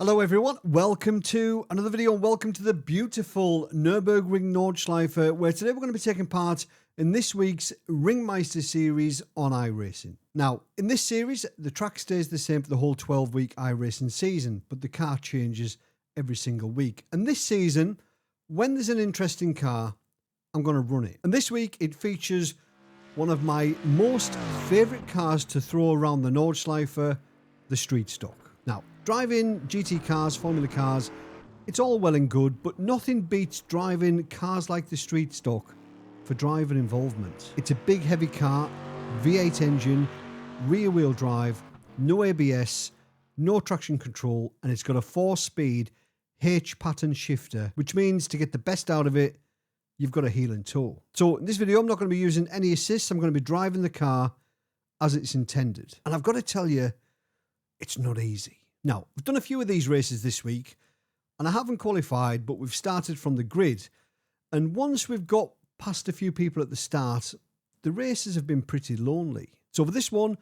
Hello everyone, welcome to another video. Welcome to the beautiful Nürburgring Nordschleife, where today we're going to be taking part in this week's Ringmeister series on iRacing. Now, in this series, the track stays the same for the whole 12-week iRacing season, but the car changes every single week. And this season, when there's an interesting car, I'm going to run it. And this week, it features one of my most favourite cars to throw around the Nordschleife, the Street Stock. Now, driving GT cars, Formula cars, it's all well and good, but nothing beats driving cars like the Street Stock for driver involvement. It's a big, heavy car, V8 engine, rear-wheel drive, no ABS, no traction control, and it's got a 4-speed H-pattern shifter, which means to get the best out of it, you've got a heel and toe. So in this video, I'm not going to be using any assists. I'm going to be driving the car as it's intended. And I've got to tell you, it's not easy. Now, I've done a few of these races this week, and I haven't qualified, but we've started from the grid. And once we've got past a few people at the start, the races have been pretty lonely. So for this one,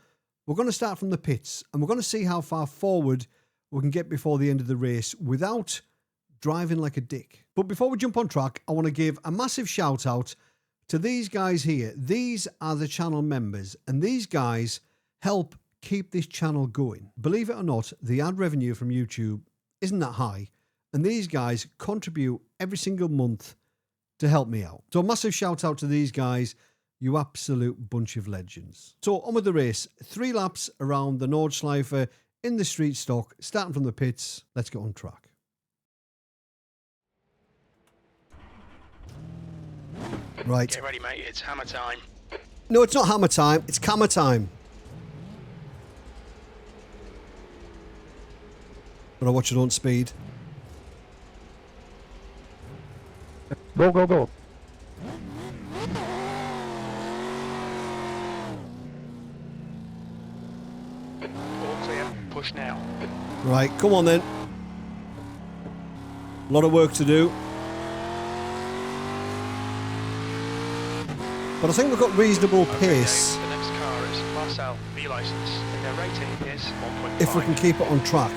we're going to start from the pits, and we're going to see how far forward we can get before the end of the race without driving like a dick. But before we jump on track, I want to give a massive shout out to these guys here. These are the channel members, and these guys help keep this channel going. Believe it or not, the ad revenue from YouTube isn't that high, and these guys contribute every single month to help me out. So a massive shout out to these guys, you absolute bunch of legends. So on with the race, 3 laps around the Nordschleife in the Street Stock, starting from the pits. Let's get on track. Right. Get ready, mate. It's hammer time. No, it's not hammer time. It's camera time. But I watch it on speed. Go, go, go. All clear. Push now. Right, come on then. A lot of work to do. But I think we've got reasonable pace. Okay, the next car is Marcel, B license. Their rating is 1.5. If we can keep it on track.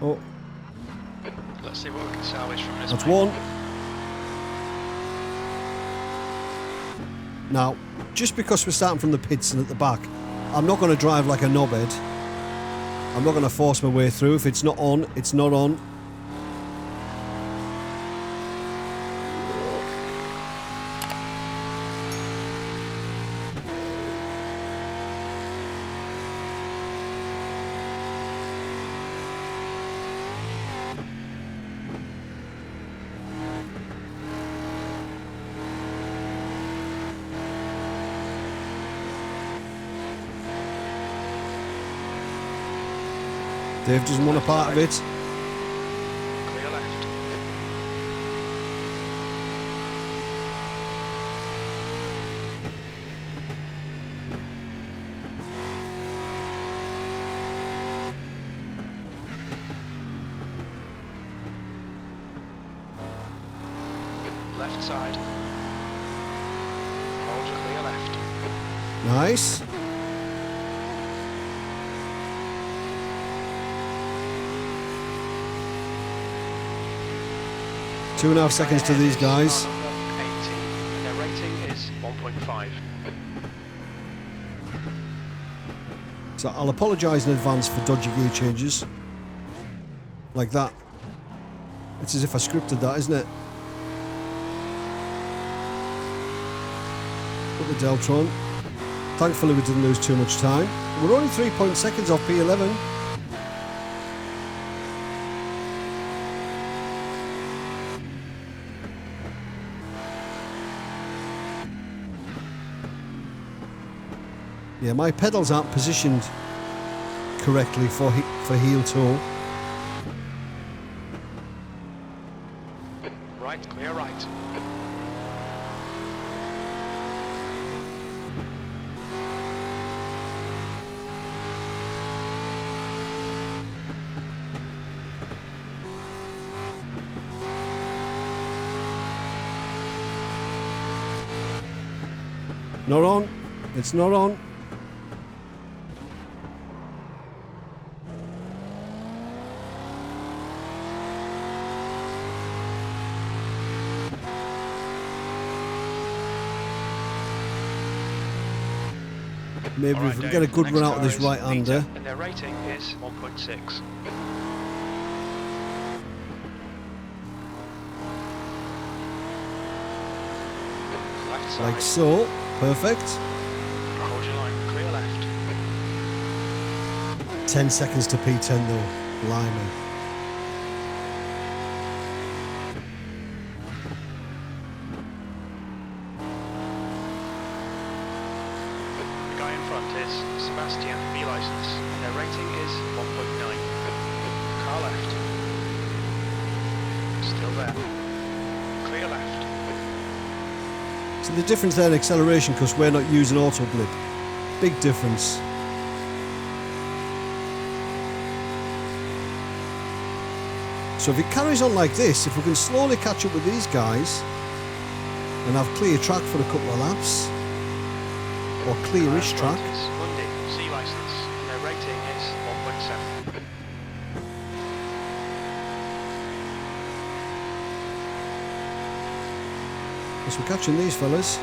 Oh, Let's see what we can salvage from this. that's mate. one. Now, just because we're starting from the pits and at the back, I'm not going to drive like a knobhead. I'm not going to force my way through. If it's not on, it's not on. Dave doesn't want a part of it. Clear left. Left side. Hold your clear left. Nice. Two and a half seconds to these guys. 18. Their rating is 1.5. So I'll apologise in advance for dodgy gear changes. Like that. It's as if I scripted that, isn't it? Put the Deltron. Thankfully we didn't lose too much time. We're only 3 seconds off P11. Yeah, my pedals aren't positioned correctly for heel toe. Right, clear right. Not on. It's not on. Maybe All if we can Dave, get a good the run next out of this car is right-hander. Peter, and their rating is 1.6. Left side. Like so. Perfect. Hold your line, clear left. 10 seconds to P10 though. Blimey. The guy in front is Sebastian, B license, and their rating is 1.9. Car left. Still there. Clear left. So the difference there in acceleration because we're not using auto blip. Big difference. So if it carries on like this, if we can slowly catch up with these guys and have clear track for a couple of laps, or clearish track. Monday, C license, and their rating is 1.7. Yes, we're catching these fellas.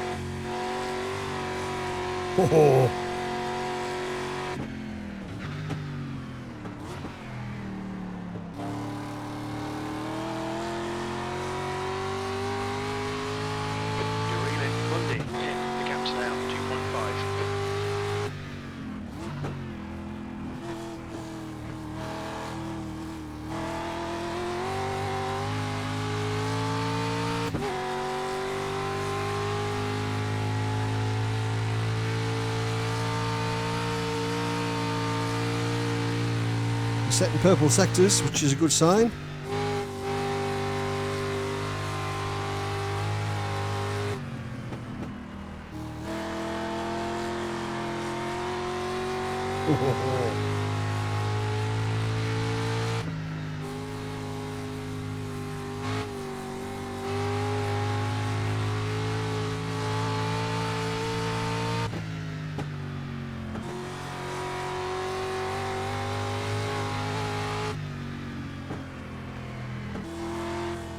Oh. You're reeling Monday in. The gap's now 2.5. We're setting purple sectors, which is a good sign.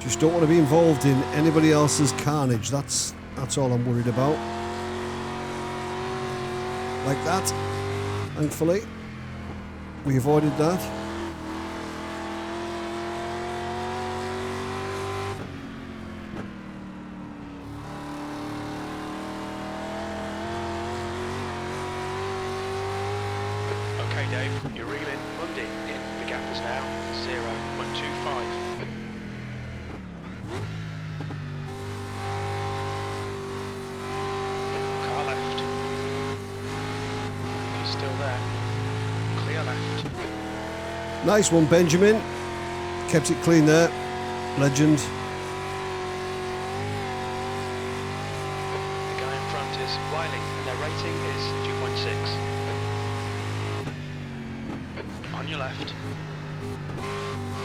Just don't want to be involved in anybody else's carnage. That's all I'm worried about. Like that. Thankfully, we avoided that. Okay, Dave, you're reeling Monday in. The gap is now 0.25. Car left. He's still there. Clear left. Nice one, Benjamin. Kept it clean there. Legend. The guy in front is Wiley, and their rating is 2.6. On your left.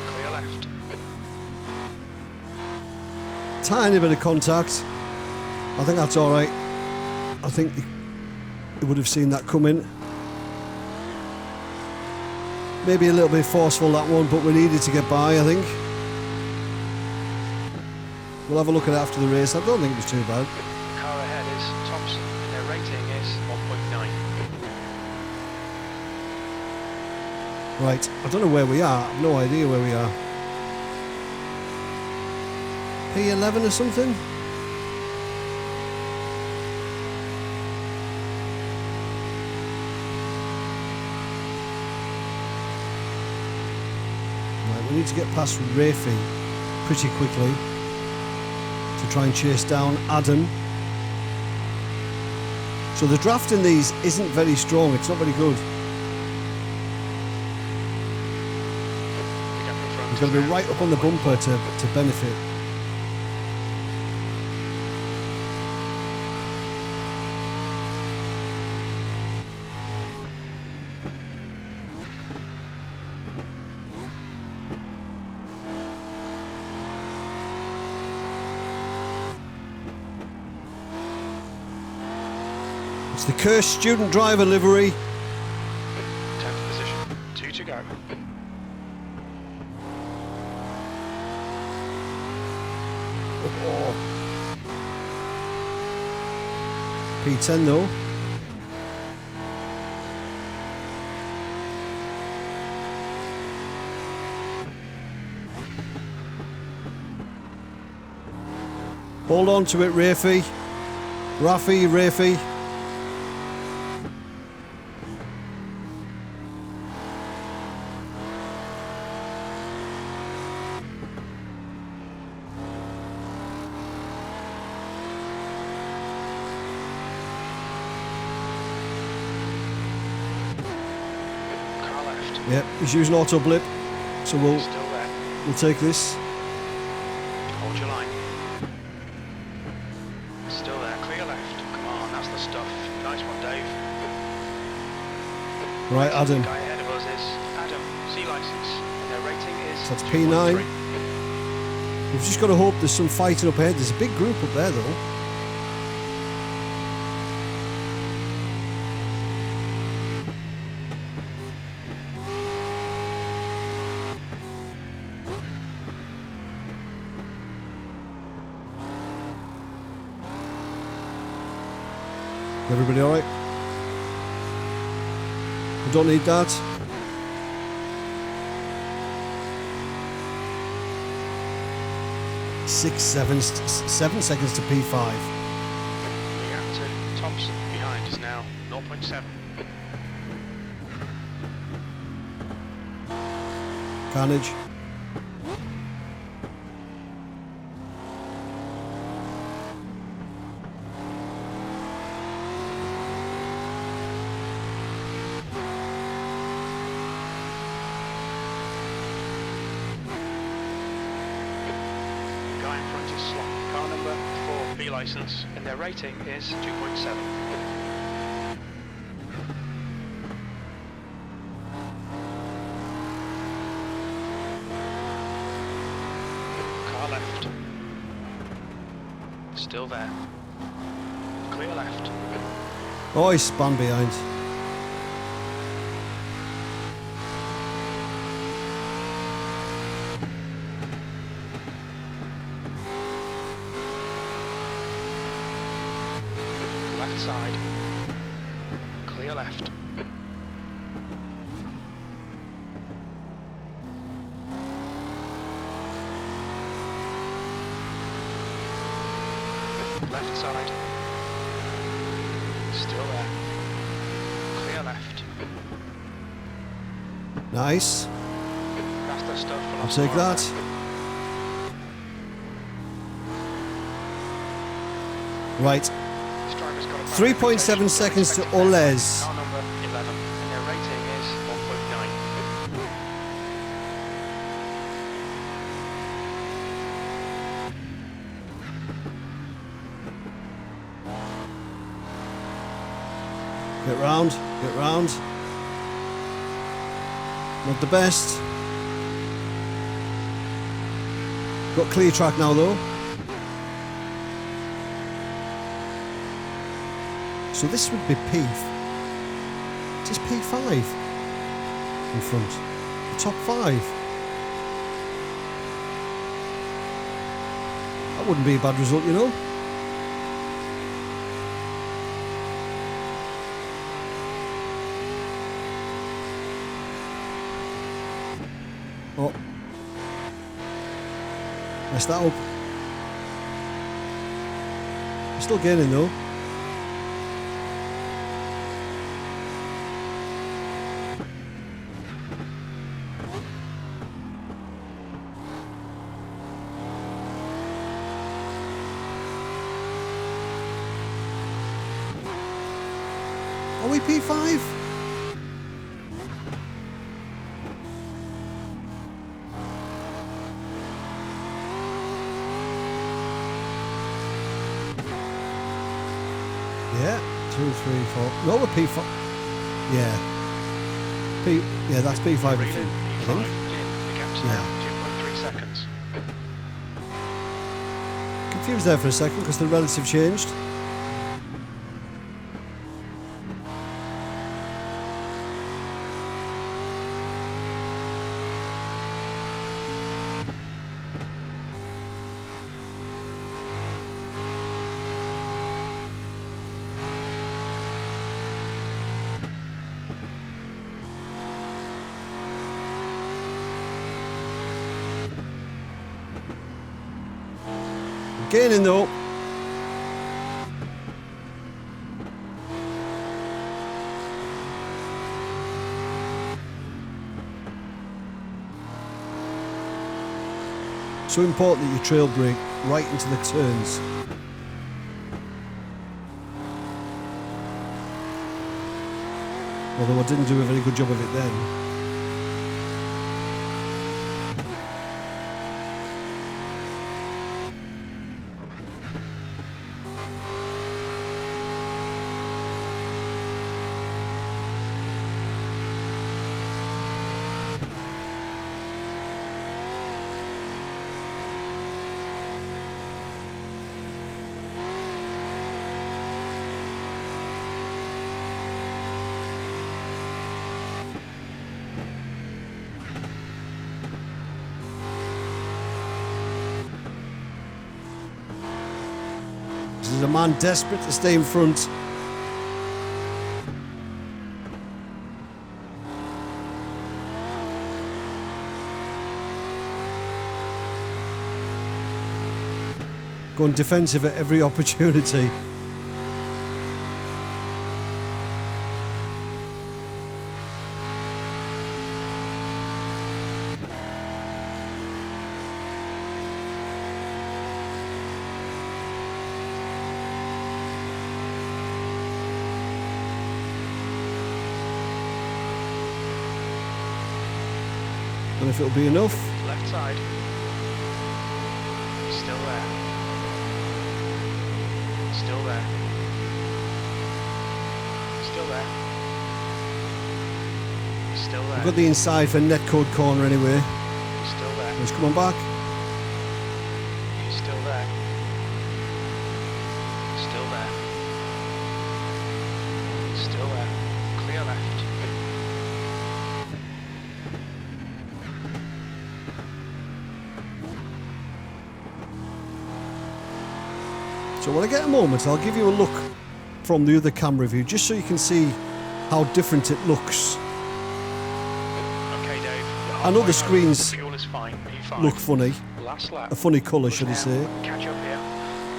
Clear left. Tiny bit of contact. I think that's all right. I think they would have seen that coming. Maybe a little bit forceful, that one, but we needed to get by, I think. We'll have a look at it after the race. I don't think it was too bad. The car ahead is Thompson, and their rating is 1.9. Right, I don't know where we are. I've no idea where we are. P11 or something? Right, we need to get past Rafi pretty quickly to try and chase down Adam. So the draft in these isn't very strong. It's not very good. The gap in front You've got to be is right up on the bumper to benefit. It's the cursed student driver livery. 10th position. 2 to go. P10 though. Hold on to it, Rafi. Rafi. Car left. Yep, he's using auto blip. So Still there. we'll take this. Hold your line. Still there. Clear left. Come on, that's the stuff. Nice one, Dave. Right, Adam. The guy ahead of us is Adam, C license. And their rating is So that's 2.3. P9. We've just got to hope there's some fighting up ahead. There's a big group up there, though. Everybody all right? We don't need that. Seven seconds to P5. The gap to Thompson behind is now 0.7. Carnage. Guy in front is Slot. Car number 4, B license, and their rating is 2.7. Car left. Still there. Clear left. Oh, he's spun behind. Left side. Clear left. Left side. Still there. Clear left. Nice. That's the stuff for I'll last take tomorrow. that. Right. This driver's got a bad 3.7 reputation, seconds to expected better. Oles. Car number 11, and their rating is 1.9. Get round. Get round. Not the best. Got clear track now, though. So this would be P. It is P5 in front. The top 5. That wouldn't be a bad result, you know. Oh. Messed that up. I'm still gaining though. Are we P5? Yeah, 2, 3, 4. No, we're P5. Yeah. Yeah, that's P5. I Reading think. P5. The gap's Yeah. now 2.3 seconds. Confused there for a second because the relative changed. Gaining though. So important that you trail brake right into the turns. Although I didn't do a very good job of it then. This is a man desperate to stay in front. Going defensive at every opportunity. And if it'll be enough. Left side. Still there. Still there. Still there. Still there. We've got the inside for netcode corner anyway. Still there. Let's come on back. He's still there. Still there. Still there. Clear left. So when I get a moment, I'll give you a look from the other camera view, just so you can see how different it looks. Okay, Dave. I know the screens Fuel is fine. P5. look funny, Last lap. a funny colour, should I say. Catch up here.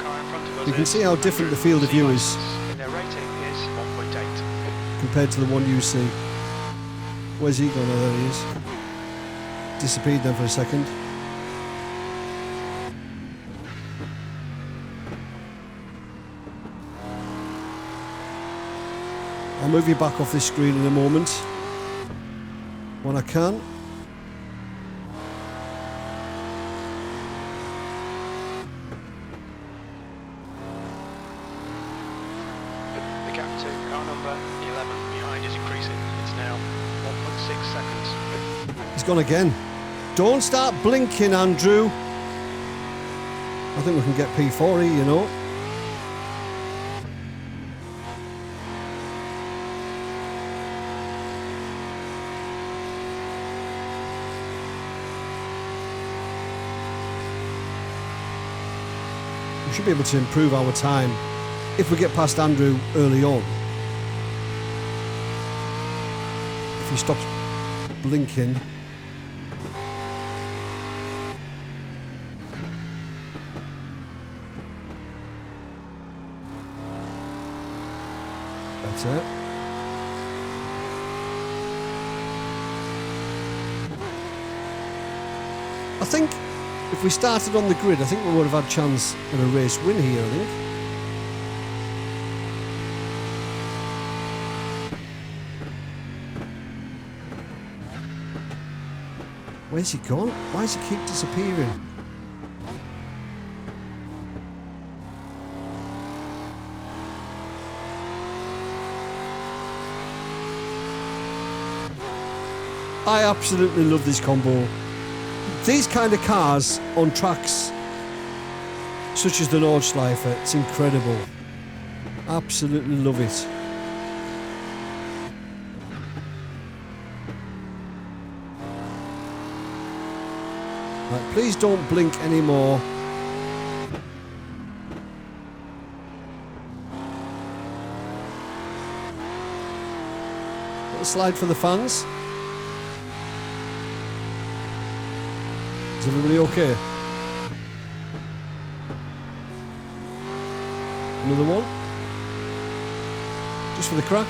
Car in front of us. You can is see how different the field of view is And their rating is 1.8. compared to the one you see. Where's he gone? Oh, there he is. Disappeared then for a second. I'll move you back off this screen in a moment when I can. The gap to car number 11 behind is increasing. It's now 1.6 seconds. He's gone again. Don't start blinking, Andrew. I think we can get P4 here, you know. We should be able to improve our time if we get past Andrew early on. If he stops blinking. That's it. I think if we started on the grid, I think we would have had a chance in a race win here, I think. Where's he gone? Why does he keep disappearing? I absolutely love this combo. These kind of cars on tracks such as the Nordschleife, it's incredible. Absolutely love it. Right, please don't blink anymore. Little slide for the fans. Is everybody okay? Another one? Just for the crack?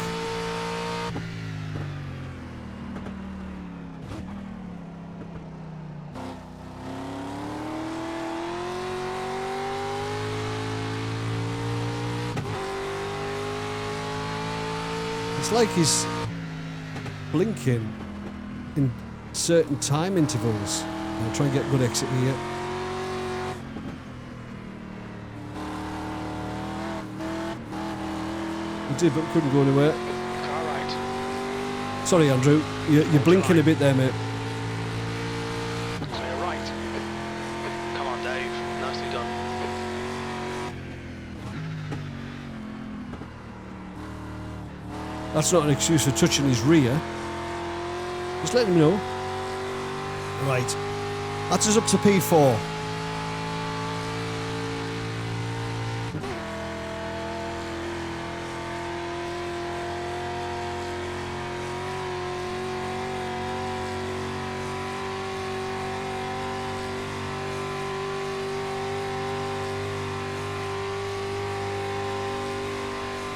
It's like he's blinking in certain time intervals. I'll try and get a good exit here. We did, but couldn't go anywhere. Car right. Sorry, Andrew. You're blinking a bit there, mate. Clear right. Come on, Dave. Nicely done. That's not an excuse for touching his rear. Just let him know. Right. That's us up to P4.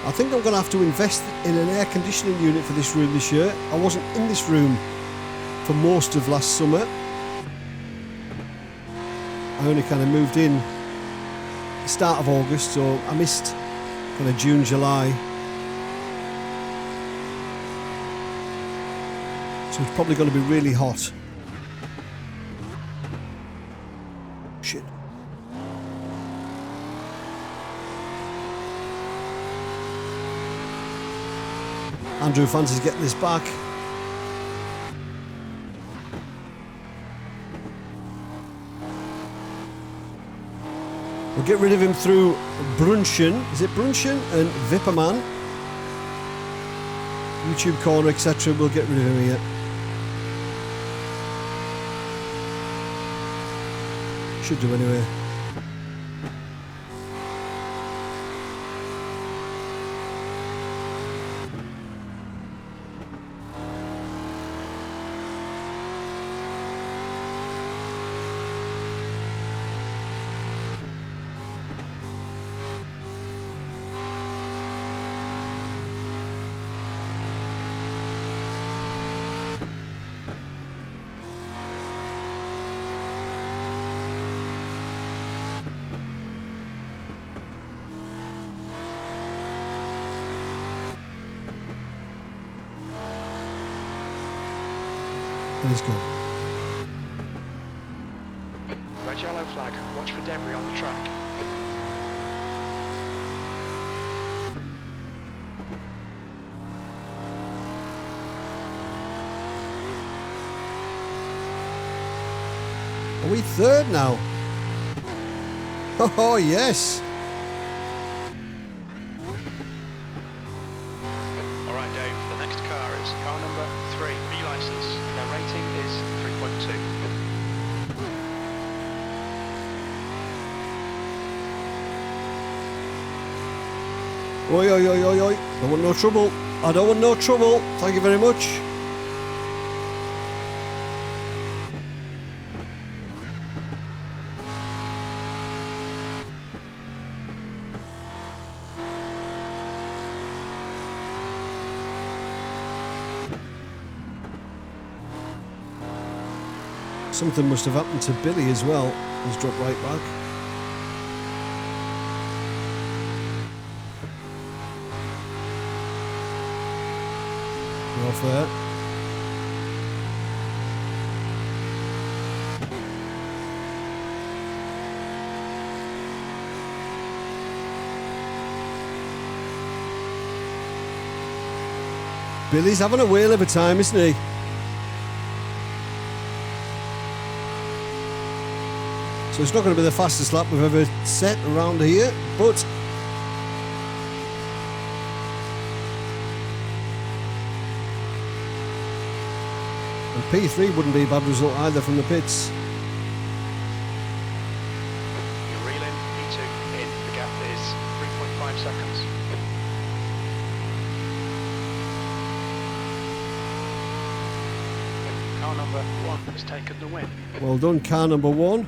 I think I'm going to have to invest in an air conditioning unit for this room this year. I wasn't in this room for most of last summer. I only kind of moved in the start of August, so I missed kind of June, July. So it's probably going to be really hot. Shit. Andrew fancies getting this back. We'll get rid of him through Brunchen. Is it Brunchen and Vipperman? YouTube corner, etc. We'll get rid of him here. Should do anyway. Let's go. Red yellow flag. Watch for debris on the track. Are we third now? Oh, yes. All right, Dave. The next car is car number 3, B license. Their rating is 3.2. Oi, oi, oi, oi, oi. Don't want no trouble. I don't want no trouble. Thank you very much. Something must have happened to Billy as well. He's dropped right back. We're off there. Billy's having a whale of a time, isn't he? So it's not going to be the fastest lap we've ever set around here, but and P3 wouldn't be a bad result either from the pits. You're reeling. P2 in. The gap is 3.5 seconds. Car number 1 has taken the win. Well done, car number 1.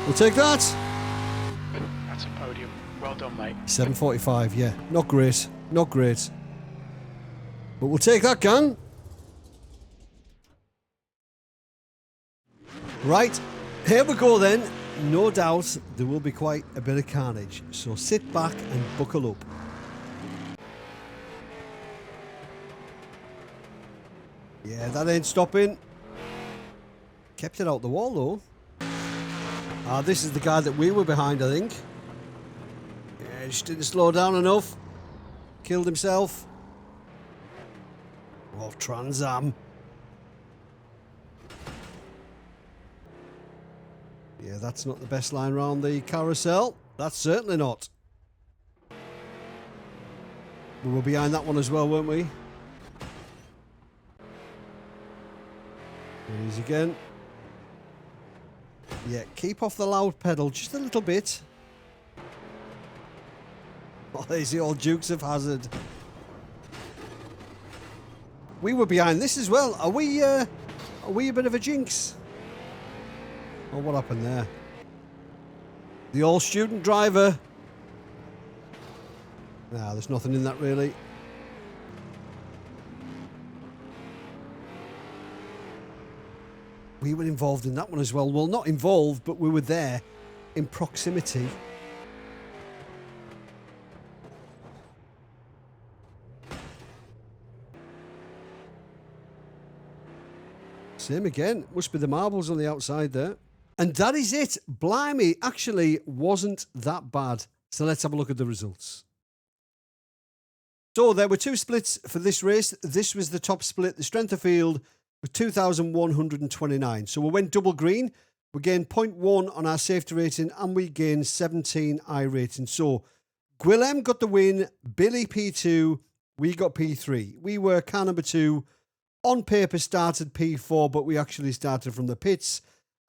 We'll take that. That's a podium. Well done, mate. 7:45, yeah. Not great. Not great. But we'll take that, gang. Right, here we go then. No doubt there will be quite a bit of carnage, so sit back and buckle up. Yeah, that ain't stopping. Kept it out the wall though. Ah, this is the guy that we were behind, I think. Yeah, just didn't slow down enough. Killed himself. Oh, Trans Am. Yeah, that's not the best line round the carousel. That's certainly not. We were behind that one as well, weren't we? There he is again. Yeah, keep off the loud pedal just a little bit. Oh, there's the old Dukes of Hazzard. We were behind this as well. Are we a bit of a jinx? Oh, what happened there? The old student driver. Nah, there's nothing in that really. We were involved in that one as well. Well, not involved, but we were there in proximity. Same again. Must be the marbles on the outside there. And that is it. Blimey, actually wasn't that bad. So let's have a look at the results. So there were two splits for this race. This was the top split. The strength of field was 2,129. So we went double green. We gained 0.1 on our safety rating and we gained 17 iRating. So Guillem got the win. Billy P2. We got P3. We were car number 2. On paper started P4, but we actually started from the pits.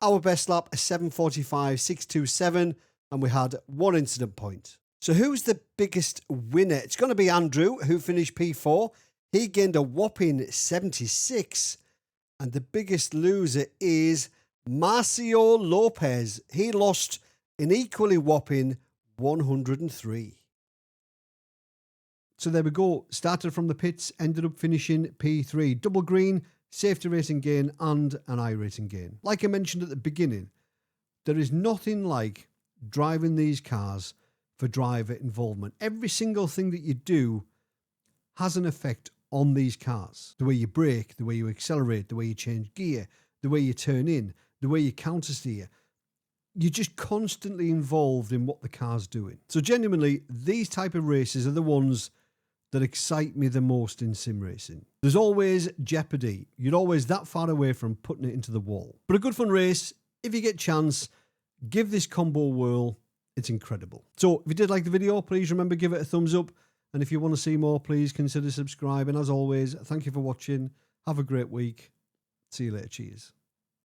Our best lap, a 7:45.627, and we had 1 incident point. So who's the biggest winner? It's going to be Andrew, who finished P4. He gained a whopping 76. And the biggest loser is Marcio Lopez. He lost an equally whopping 103. So there we go. Started from the pits, ended up finishing P3. Double green, safety rating gain, and an iRating gain. Like I mentioned at the beginning, there is nothing like driving these cars for driver involvement. Every single thing that you do has an effect on these cars. The way you brake, the way you accelerate, the way you change gear, the way you turn in, the way you countersteer. You're just constantly involved in what the car's doing. So genuinely, these type of races are the ones that excite me the most in sim racing. There's always jeopardy. You're always that far away from putting it into the wall. But a good fun race. If you get a chance, give this combo a whirl. It's incredible. So if you did like the video, please remember, give it a thumbs up. And if you want to see more, please consider subscribing. As always, thank you for watching. Have a great week. See you later. Cheers.